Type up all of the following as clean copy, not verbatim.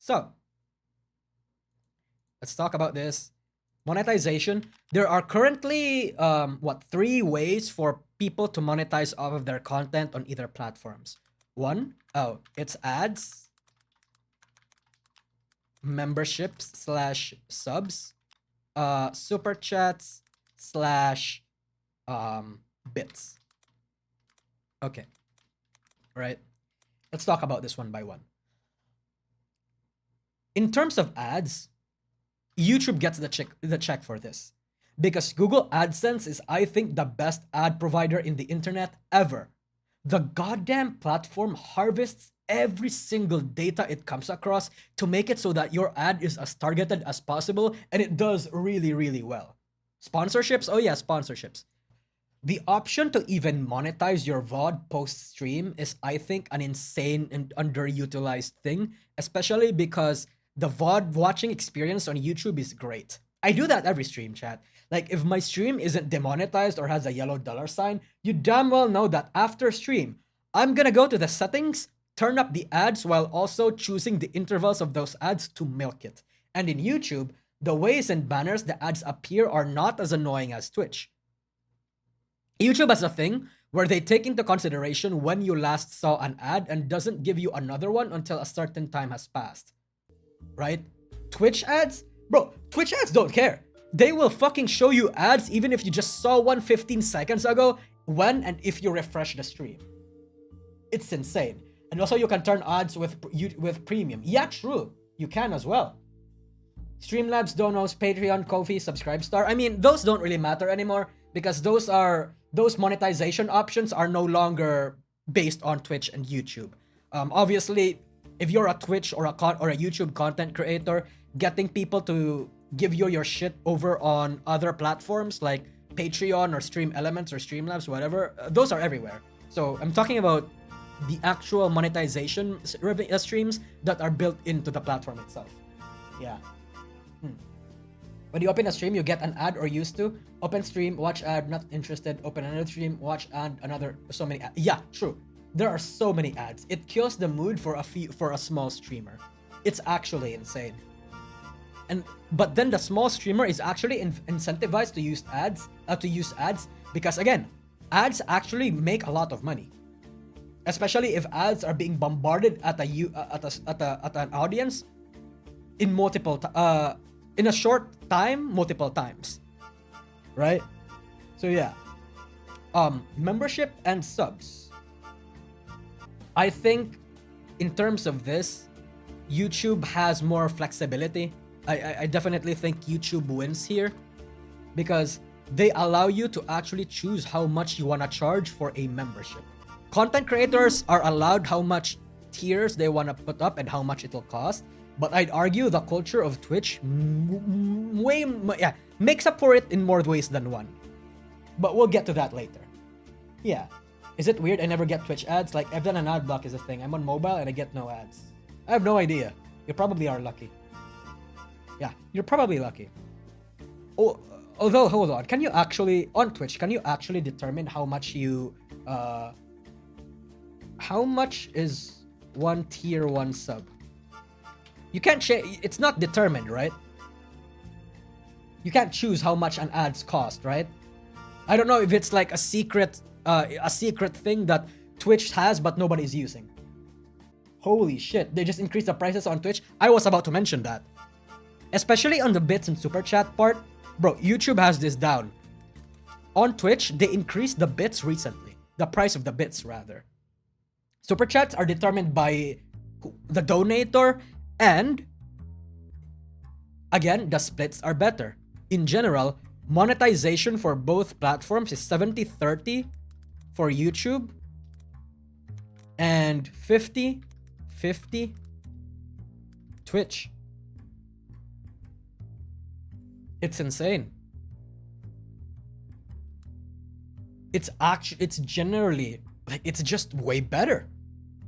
So let's talk about this. Monetization. There are currently 3 ways for people to monetize off of their content on either platforms. One, it's ads, memberships slash subs, super chats slash bits. Okay, right. Let's talk about this one by one. In terms of ads, YouTube gets the check for this because Google AdSense is, I think, the best ad provider in the internet ever. The goddamn platform harvests every single data it comes across to make it so that your ad is as targeted as possible, and it does really, really well. Sponsorships? Oh yeah, sponsorships. The option to even monetize your VOD post stream is, I think, an insane and underutilized thing, especially because the VOD watching experience on YouTube is great. I do that every stream, chat. Like, if my stream isn't demonetized or has a yellow dollar sign, you damn well know that after stream, I'm gonna go to the settings, turn up the ads while also choosing the intervals of those ads to milk it. And in YouTube, the ways and banners the ads appear are not as annoying as Twitch. YouTube has a thing where they take into consideration when you last saw an ad and doesn't give you another one until a certain time has passed. Right? Twitch ads? Bro, Twitch ads don't care. They will fucking show you ads even if you just saw one 15 seconds ago, when and if you refresh the stream. It's insane. And also you can turn ads with premium. Yeah, true. You can as well. Streamlabs, Donos, Patreon, Ko-fi, Subscribestar. I mean, those don't really matter anymore because those monetization options are no longer based on Twitch and YouTube. Obviously, if you're a Twitch or a YouTube content creator, getting people to give you your shit over on other platforms like Patreon or Stream Elements or Streamlabs, whatever, those are everywhere. So I'm talking about the actual monetization streams that are built into the platform itself. Yeah. When you open a stream, you get an ad or used to. Open stream, watch ad, not interested. Open another stream, watch ad, another, so many ads. Yeah, true. There are so many ads. It kills the mood for a small streamer. It's actually insane. But then the small streamer is actually incentivized to use ads because, again, ads actually make a lot of money. Especially if ads are being bombarded at an audience in in a short time, multiple times, right? So yeah, membership and subs. I think in terms of this, YouTube has more flexibility. I definitely think YouTube wins here because they allow you to actually choose how much you want to charge for a membership. Content creators are allowed how much tiers they want to put up and how much it'll cost. But I'd argue the culture of Twitch makes up for it in more ways than one. But we'll get to that later. Yeah. Is it weird I never get Twitch ads? Like, I've done an ad block is a thing. I'm on mobile and I get no ads. I have no idea. You probably are lucky. Yeah, you're probably lucky. Oh, although, hold on. Can you actually, on Twitch, can you actually determine how much you, how much is one tier 1 sub? You can't change. It's not determined, right? You can't choose how much an ads cost, right? I don't know if it's like a secret thing that Twitch has but nobody's using. Holy shit! They just increased the prices on Twitch. I was about to mention that, especially on the bits and super chat part, bro. YouTube has this down. On Twitch, they increased the bits recently. The price of the bits, rather. Super chats are determined by the donator. And again, the splits are better. In general, monetization for both platforms is 70-30 for YouTube and 50-50 Twitch. It's insane. It's generally, like, it's just way better.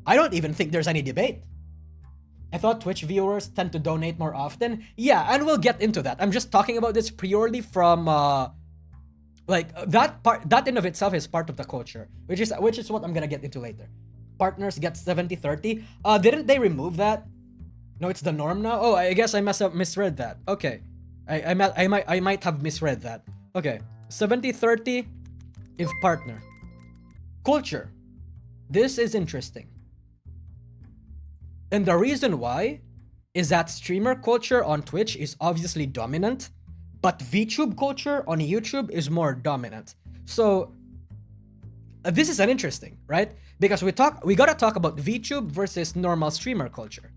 I don't even think there's any debate. I thought Twitch viewers tend to donate more often. Yeah, and we'll get into that. I'm just talking about this purely from that in of itself is part of the culture, which is what I'm gonna get into later. Partners get 70-30. Didn't they remove that? No, it's the norm now. Oh, I guess I must have misread that. Okay, I might have misread that. Okay, 70-30 if partner. Culture. This is interesting. And the reason why is that streamer culture on Twitch is obviously dominant, but VTube culture on YouTube is more dominant. So this is an interesting, right? Because we gotta talk about VTube versus normal streamer culture.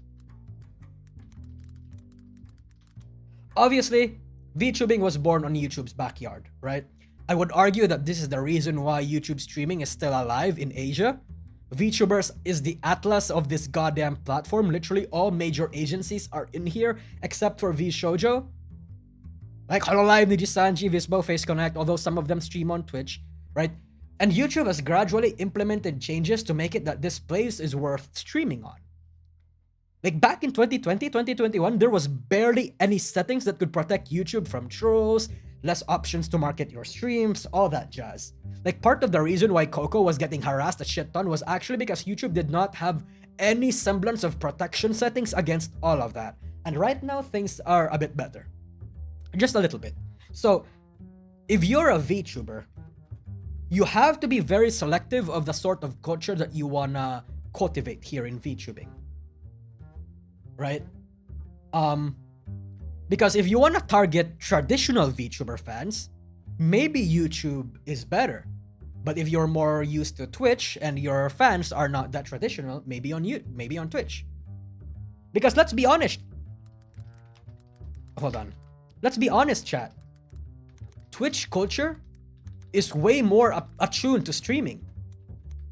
Obviously, VTubing was born on YouTube's backyard, right? I would argue that this is the reason why YouTube streaming is still alive in Asia. VTubers is the atlas of this goddamn platform. Literally all major agencies are in here except for VShojo. Like Hololive, Nijisanji, Visbo, Face Connect, although some of them stream on Twitch, right? And YouTube has gradually implemented changes to make it that this place is worth streaming on. Like back in 2020, 2021, there was barely any settings that could protect YouTube from trolls, less options to market your streams, all that jazz. Like part of the reason why Coco was getting harassed a shit ton was actually because YouTube did not have any semblance of protection settings against all of that. And right now things are a bit better. Just a little bit. So if you're a VTuber, you have to be very selective of the sort of culture that you wanna cultivate here in VTubing. Right? Because if you want to target traditional VTuber fans, maybe YouTube is better. But if you're more used to Twitch and your fans are not that traditional, maybe on Twitch. Because let's be honest. Hold on. Let's be honest, chat. Twitch culture is way more attuned to streaming,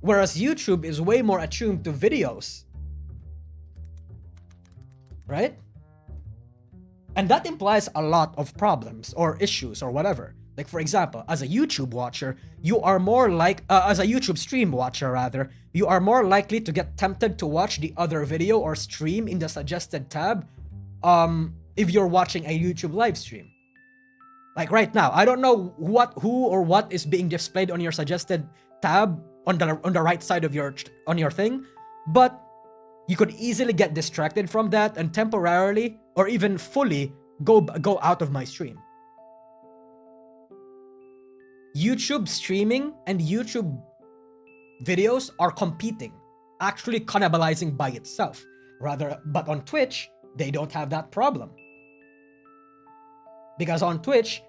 whereas YouTube is way more attuned to videos. Right? And that implies a lot of problems or issues or whatever. Like for example, as a YouTube watcher, you are more like, as a YouTube stream watcher rather, you are more likely to get tempted to watch the other video or stream in the suggested tab if you're watching a YouTube live stream. Like right now, I don't know who or what is being displayed on your suggested tab on the right side of your thing, but you could easily get distracted from that and temporarily or even fully go out of my stream. YouTube streaming and YouTube videos are competing, actually cannibalizing by itself. But on Twitch, they don't have that problem. Because on Twitch,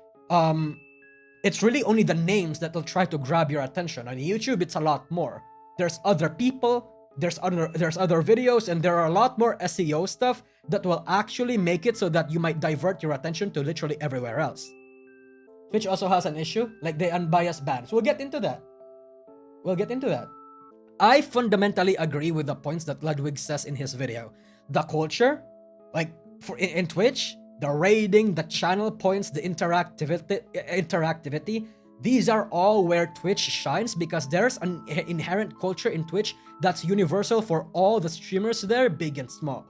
it's really only the names that will try to grab your attention. On YouTube, it's a lot more. There's other people, there's other videos, and there are a lot more SEO stuff that will actually make it so that you might divert your attention to literally everywhere else. Twitch also has an issue, like the unbiased bans. We'll get into that. I fundamentally agree with the points that Ludwig says in his video. The culture, like in Twitch, the raiding, the channel points, the interactivity, these are all where Twitch shines because there's an inherent culture in Twitch that's universal for all the streamers there, big and small.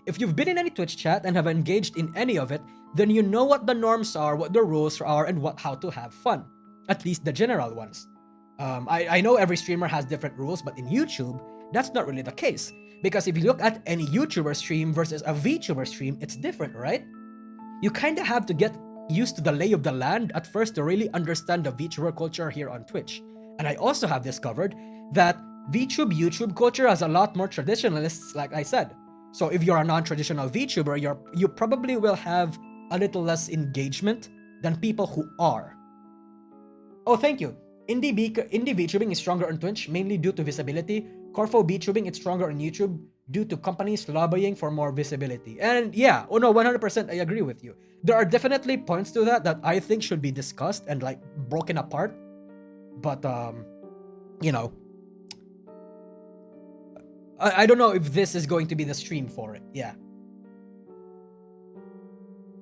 If you've been in any Twitch chat and have engaged in any of it, then you know what the norms are, what the rules are, and how to have fun. At least the general ones. I know every streamer has different rules, but in YouTube, that's not really the case. Because if you look at any YouTuber stream versus a VTuber stream, it's different, right? You kinda have to get used to the lay of the land at first to really understand the VTuber culture here on Twitch. And I also have discovered that YouTube culture has a lot more traditionalists, like I said. So if you're a non-traditional VTuber, you probably will have a little less engagement than people who are. Oh, thank you. Indie VTubing is stronger on Twitch, mainly due to visibility. Corfo VTubing is stronger on YouTube due to companies lobbying for more visibility. And yeah, oh no, 100% I agree with you. There are definitely points to that I think should be discussed and like broken apart. But, you know, I don't know if this is going to be the stream for it. Yeah.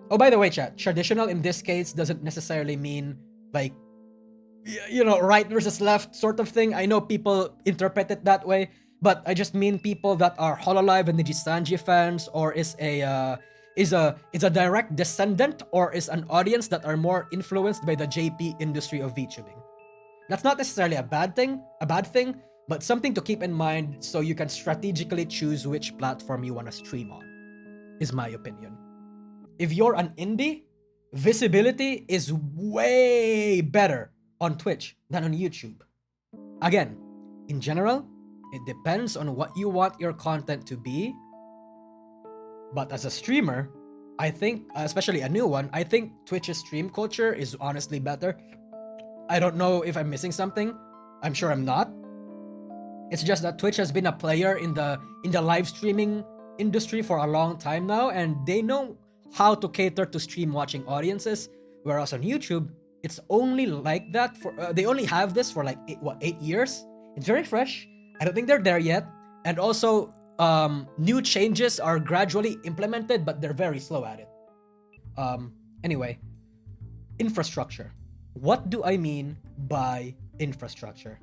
Oh, by the way, chat, traditional in this case doesn't necessarily mean like, you know, right versus left sort of thing. I know people interpret it that way, but I just mean people that are Hololive and Nijisanji fans, or is a direct descendant, or is an audience that are more influenced by the JP industry of VTubing. That's not necessarily a bad thing, but something to keep in mind so you can strategically choose which platform you want to stream on. is my opinion. If you're an indie, visibility is way better on Twitch than on YouTube. Again, in general, it depends on what you want your content to be. But as a streamer, I think, especially a new one, I think Twitch's stream culture is honestly better. I don't know if I'm missing something. I'm sure I'm not. It's just that Twitch has been a player in the live streaming industry for a long time now, and they know how to cater to stream watching audiences. Whereas on YouTube, it's only like that for they only have this for like 8 years. It's very fresh. I don't think they're there yet. And also, new changes are gradually implemented, but they're very slow at it. Anyway, infrastructure. What do I mean by infrastructure?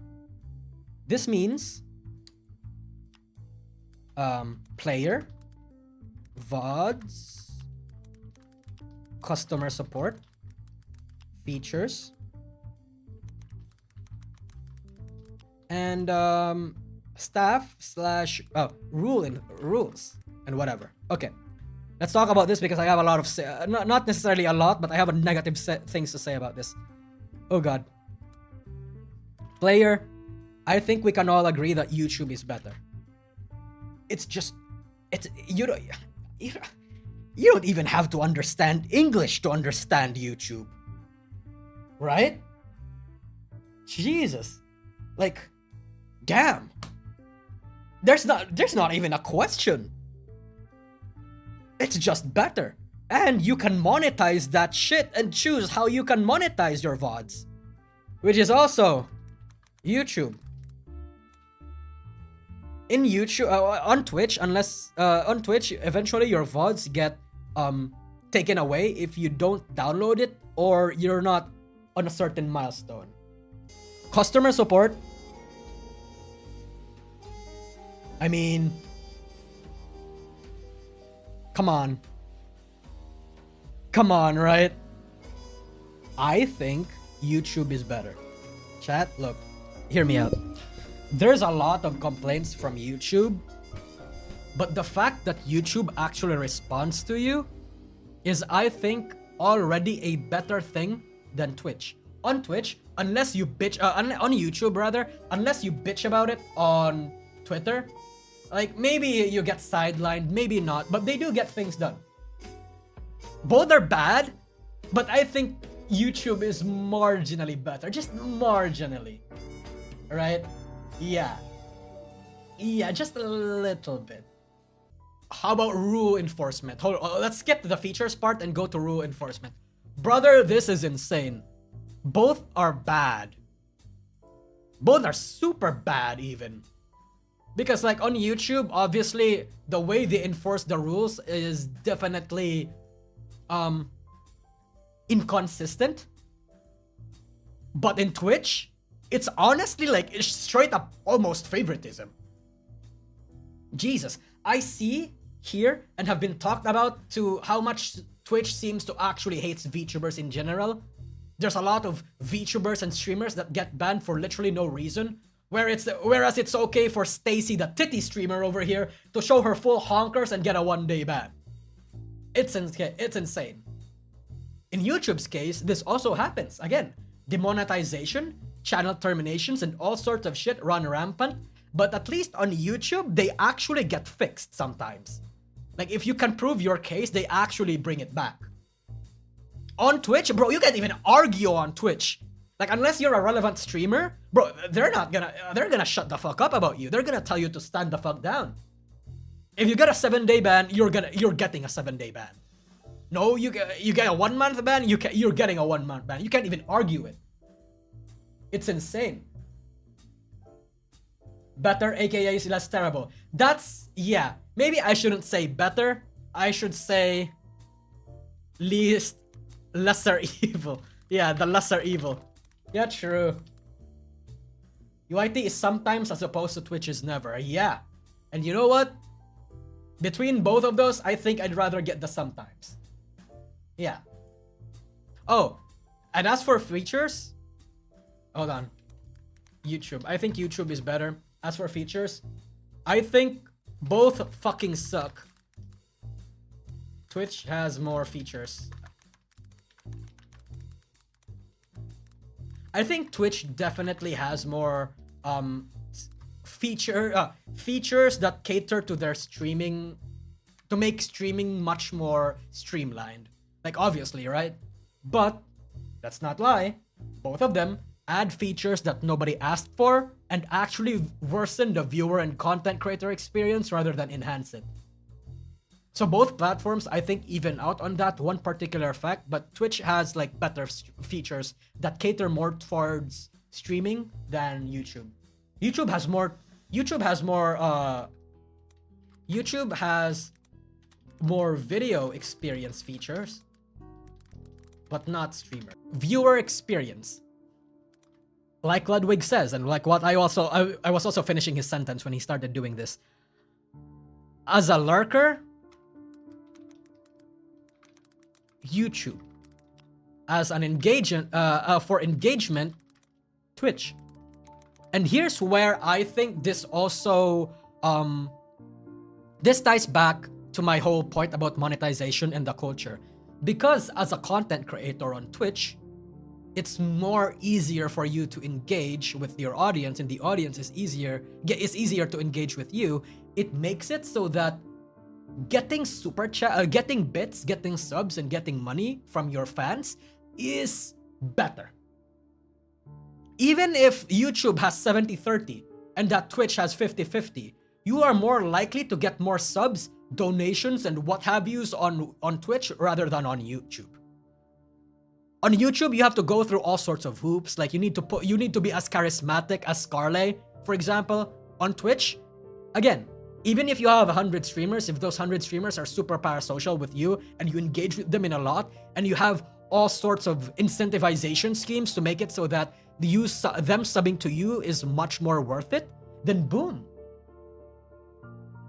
This means player, VODs, customer support, features, and staff slash rules and whatever. Okay, let's talk about this because I have a lot of not necessarily a lot, but I have a negative things to say about this. Oh god. Player, I think we can all agree that YouTube is better. It's just, you don't even have to understand English to understand YouTube, right? Jesus, like, damn. There's not even a question. It's just better. And you can monetize that shit and choose how you can monetize your VODs, which is also YouTube. In YouTube, on Twitch, unless on Twitch, eventually your VODs get taken away if you don't download it or you're not on a certain milestone. Customer support. I mean, come on. Come on, right? I think YouTube is better. Chat, look, hear me out. There's a lot of complaints from YouTube, but the fact that YouTube actually responds to you is, I think, already a better thing than Twitch. On Twitch, unless you bitch, on YouTube rather, unless you bitch about it on Twitter, like maybe you get sidelined, maybe not, but they do get things done. Both are bad, but I think YouTube is marginally better, just marginally, right? Yeah, just a little bit. How about rule enforcement? Hold on, let's skip the features part and go to rule enforcement. Brother, this is insane. Both are bad. Both are super bad even. Because like on YouTube, obviously, the way they enforce the rules is definitely inconsistent. But in Twitch, it's honestly like it's straight up almost favoritism. Jesus, I see here and have been talked about to how much Twitch seems to actually hate VTubers in general. There's a lot of VTubers and streamers that get banned for literally no reason. Whereas it's okay for Stacy, the titty streamer over here, to show her full honkers and get a 1-day ban. It's insane. In YouTube's case, this also happens. Again, demonetization, channel terminations, and all sorts of shit run rampant. But at least on YouTube, they actually get fixed sometimes. Like if you can prove your case, they actually bring it back. On Twitch, bro, you can't even argue on Twitch. Like unless you're a relevant streamer, bro, they're gonna shut the fuck up about you. They're gonna tell you to stand the fuck down. If you get a 7-day ban, you're getting a 7-day ban. No, you get a 1-month ban, you're getting a 1-month ban. You can't even argue it. It's insane. Better, aka less terrible. That's, yeah. Maybe I shouldn't say better. I should say lesser evil. Yeah, the lesser evil. Yeah, true. UIT is sometimes as opposed to Twitch is never. Yeah. And you know what? Between both of those, I think I'd rather get the sometimes. Yeah. Oh, and as for features, hold on. YouTube. I think YouTube is better. As for features, I think both fucking suck. Twitch has more features. I think Twitch definitely has more features that cater to their streaming, to make streaming much more streamlined. Like, obviously, right? But let's not lie, both of them add features that nobody asked for and actually worsen the viewer and content creator experience rather than enhance it. So both platforms, I think, even out on that one particular fact, but Twitch has like better features that cater more towards streaming than YouTube. YouTube has more video experience features, but not streamer. Viewer experience. Like Ludwig says, and like what I was also finishing his sentence when he started doing this. As a lurker, YouTube. As an for engagement, Twitch. And here's where I think this also this ties back to my whole point about monetization and the culture. Because as a content creator on Twitch, it's more easier for you to engage with your audience, and the audience is easier to engage with you. It makes it so that getting super chat, getting bits, getting subs, and getting money from your fans is better. Even if YouTube has 70-30 and that Twitch has 50-50, you are more likely to get more subs, donations, and what have yous on Twitch rather than on YouTube. On YouTube, you have to go through all sorts of hoops. Like you need to be as charismatic as Scarlet, for example. On Twitch, again, even if you have 100 streamers, if those 100 streamers are super parasocial with you and you engage with them in a lot, and you have all sorts of incentivization schemes to make it so that them subbing to you is much more worth it, then boom,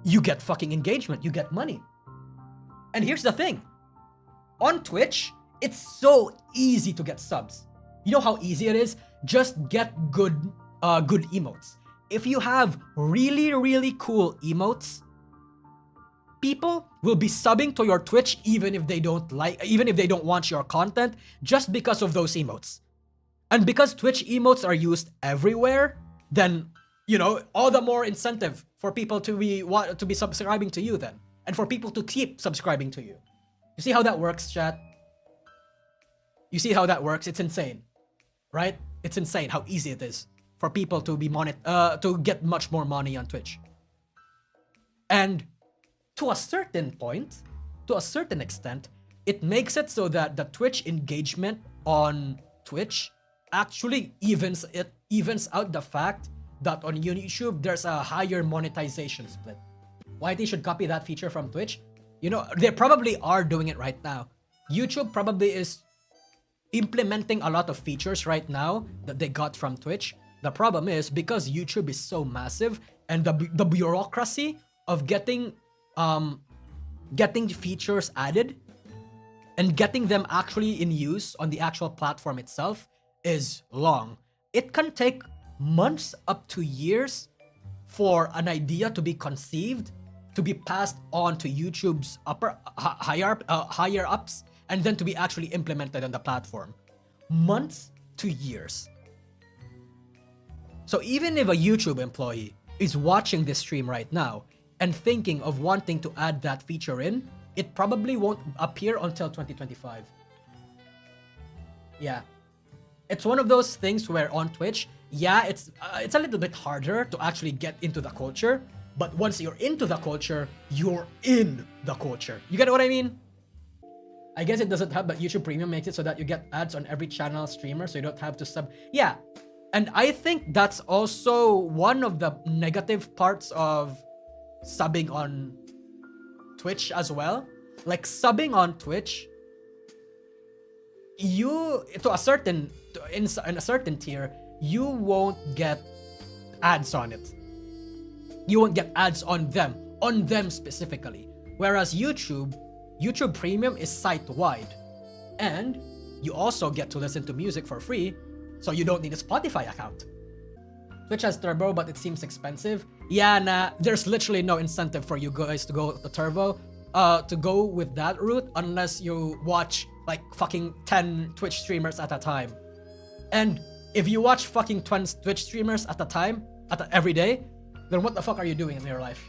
you get fucking engagement, you get money. And here's the thing. On Twitch, it's so easy to get subs. You know how easy it is? Just get good emotes. If you have really, really cool emotes, people will be subbing to your Twitch even if they don't want your content just because of those emotes. And because Twitch emotes are used everywhere, then, you know, all the more incentive for people to be subscribing to you then, and for people to keep subscribing to you. You see how that works, chat? You see how that works? It's insane, right? It's insane how easy it is for people to be to get much more money on Twitch. And to a certain point, to a certain extent, it makes it so that the Twitch engagement on Twitch actually evens out the fact that on YouTube there's a higher monetization split. YT should copy that feature from Twitch. You know, they probably are doing it right now. YouTube probably is implementing a lot of features right now that they got from Twitch. The problem is because YouTube is so massive and the bureaucracy of getting features added and getting them actually in use on the actual platform itself is long. It can take months up to years for an idea to be conceived, to be passed on to YouTube's higher ups, and then to be actually implemented on the platform. Months to years. So even if a YouTube employee is watching this stream right now and thinking of wanting to add that feature in, it probably won't appear until 2025. Yeah. It's one of those things where on Twitch, yeah, it's a little bit harder to actually get into the culture, but once you're into the culture, you're in the culture. You get what I mean? I guess it doesn't help, but YouTube Premium makes it so that you get ads on every channel streamer, so you don't have to sub. Yeah, and I think that's also one of the negative parts of subbing on Twitch as well. Like subbing on Twitch, you in a certain tier, you won't get ads on it. You won't get ads on them specifically. Whereas YouTube Premium is site-wide. And you also get to listen to music for free, so you don't need a Spotify account. Twitch has Turbo, but it seems expensive. Yeah, nah, there's literally no incentive for you guys to go to Turbo. to go with that route unless you watch like fucking 10 Twitch streamers at a time. And if you watch fucking 20 Twitch streamers at a time, every day, then what the fuck are you doing in your life?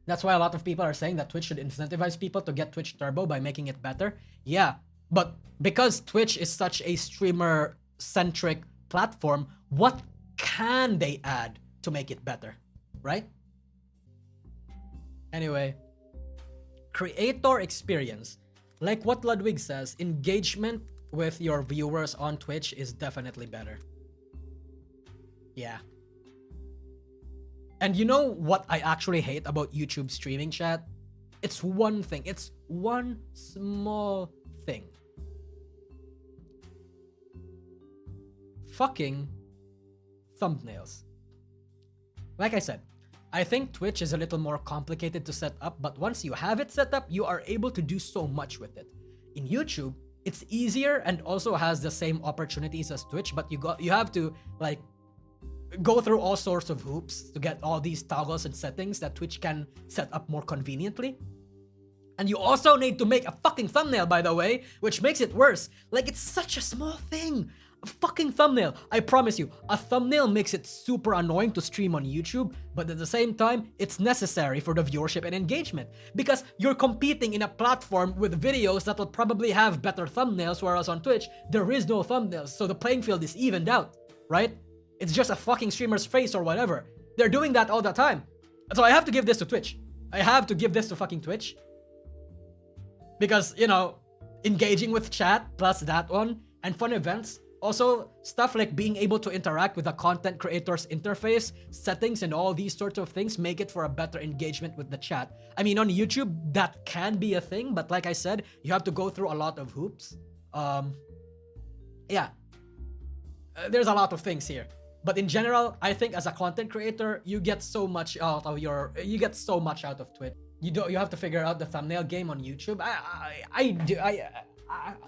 That's why a lot of people are saying that Twitch should incentivize people to get Twitch Turbo by making it better. Yeah, but because Twitch is such a streamer-centric platform, what can they add to make it better, right? Anyway, creator experience. Like what Ludwig says, engagement with your viewers on Twitch is definitely better. Yeah. And you know what I actually hate about YouTube streaming, chat? It's one thing. It's one small thing. Fucking thumbnails. Like I said, I think Twitch is a little more complicated to set up, but once you have it set up, you are able to do so much with it. In YouTube, it's easier and also has the same opportunities as Twitch, but you have to like go through all sorts of hoops to get all these toggles and settings that Twitch can set up more conveniently. And you also need to make a fucking thumbnail, by the way, which makes it worse. Like, it's such a small thing. A fucking thumbnail. I promise you, a thumbnail makes it super annoying to stream on YouTube, but at the same time, it's necessary for the viewership and engagement. Because you're competing in a platform with videos that will probably have better thumbnails, whereas on Twitch, there is no thumbnails, so the playing field is evened out, right? It's just a fucking streamer's face or whatever. They're doing that all the time. So I have to give this to Twitch. I have to give this to fucking Twitch. Because, you know, engaging with chat plus that one and fun events. Also, stuff like being able to interact with the content creator's interface, settings, and all these sorts of things make it for a better engagement with the chat. I mean, on YouTube, that can be a thing, but like I said, you have to go through a lot of hoops. Yeah. There's a lot of things here. But in general, I think as a content creator, you get so much out of Twitch. You have to figure out the thumbnail game on YouTube.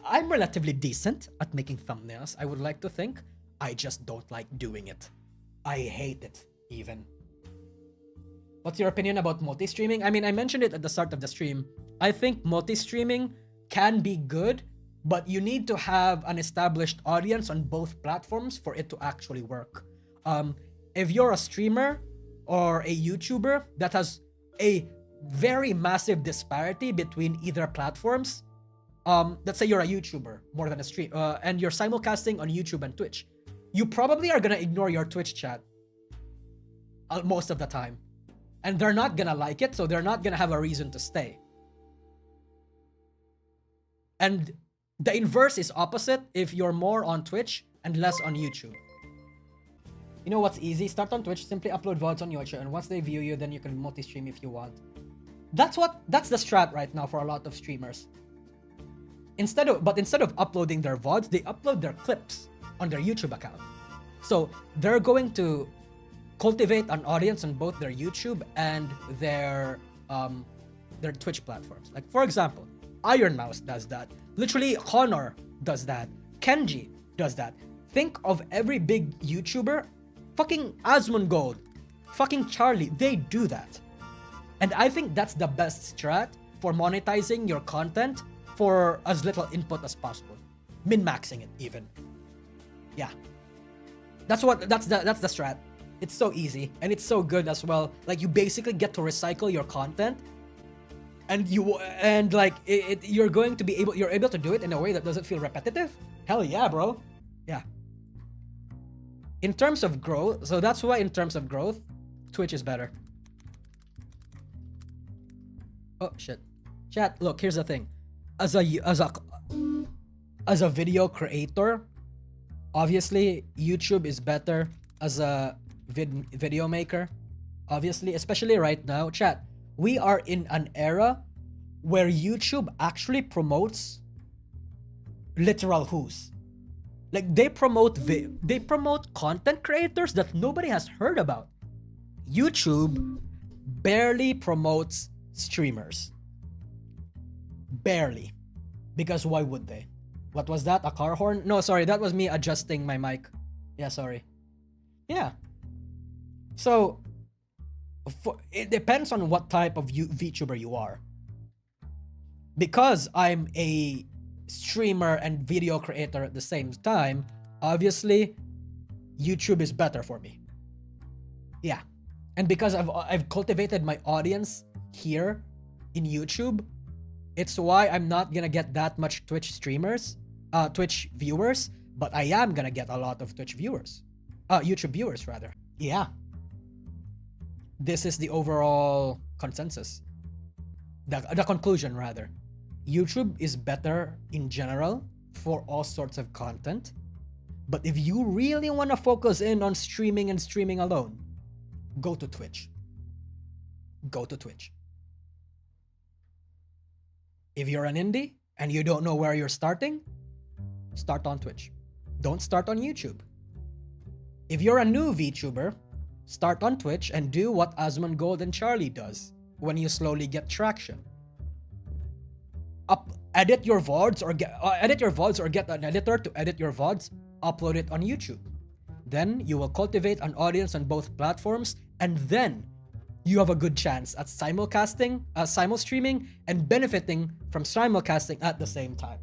I'm relatively decent at making thumbnails, I would like to think. I just don't like doing it. I hate it, even. What's your opinion about multi-streaming? I mean, I mentioned it at the start of the stream. I think multi-streaming can be good, but you need to have an established audience on both platforms for it to actually work. If you're a streamer or a YouTuber that has a very massive disparity between either platforms, let's say you're a YouTuber more than a stream, and you're simulcasting on YouTube and Twitch, you probably are gonna ignore your Twitch chat most of the time, and they're not gonna like it, so they're not gonna have a reason to stay. And the inverse is opposite if you're more on Twitch and less on YouTube. You know what's easy? Start on Twitch, simply upload VODs on YouTube, and once they view you, then you can multi-stream if you want. That's the strat right now for a lot of streamers. Instead of uploading their VODs, they upload their clips on their YouTube account. So they're going to cultivate an audience on both their YouTube and their Twitch platforms. Like, for example, Iron Mouse does that. Literally, Connor does that. Kenji does that. Think of every big YouTuber, fucking Asmongold, fucking Charlie, they do that. And I think that's the best strat for monetizing your content for as little input as possible. Min-maxing it even. Yeah. That's the strat. It's so easy and it's so good as well. Like, you basically get to recycle your content, and you're able to do it in a way that doesn't feel repetitive. Hell yeah, bro. Yeah. In terms of growth, so that's why in terms of growth, Twitch is better. Oh shit. Chat, look, here's the thing. As a video creator, obviously YouTube is better as a video maker. Obviously, especially right now, chat. We are in an era where YouTube actually promotes literal who's. Like, they promote content creators that nobody has heard about. YouTube barely promotes streamers. Barely. Because why would they? What was that? A car horn? No, sorry, that was me adjusting my mic. Yeah, sorry. Yeah. So, It depends on what type of VTuber you are. Because I'm a streamer and video creator at the same time, obviously, YouTube is better for me. Yeah. And because I've cultivated my audience here in YouTube, it's why I'm not gonna get that much Twitch viewers, but I am gonna get a lot of YouTube viewers rather. Yeah. This is the overall consensus. The conclusion rather. YouTube is better in general for all sorts of content. But if you really want to focus in on streaming and streaming alone, go to Twitch. Go to Twitch. If you're an indie and you don't know where you're starting, start on Twitch. Don't start on YouTube. If you're a new VTuber, start on Twitch and do what Asmongold and Charlie does when you slowly get traction. Edit your VODs or get an editor to edit your VODs, upload it on YouTube. Then you will cultivate an audience on both platforms, and then you have a good chance at simulcasting, simul streaming, and benefiting from simulcasting at the same time.